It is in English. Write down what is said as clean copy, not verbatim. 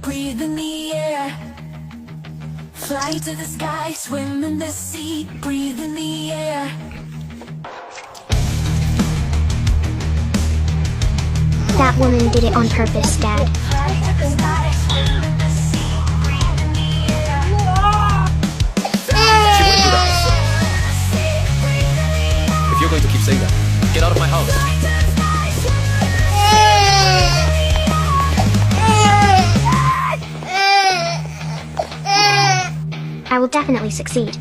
breathe in the air. Fly to the sky, swim in the sea, breathe in the air. That woman did it on purpose, Dad. Fly to the sky, swim in the sea, breathe in the air. She wouldn't do that. If you're going to keep saying that, get out of my house. I will definitely succeed.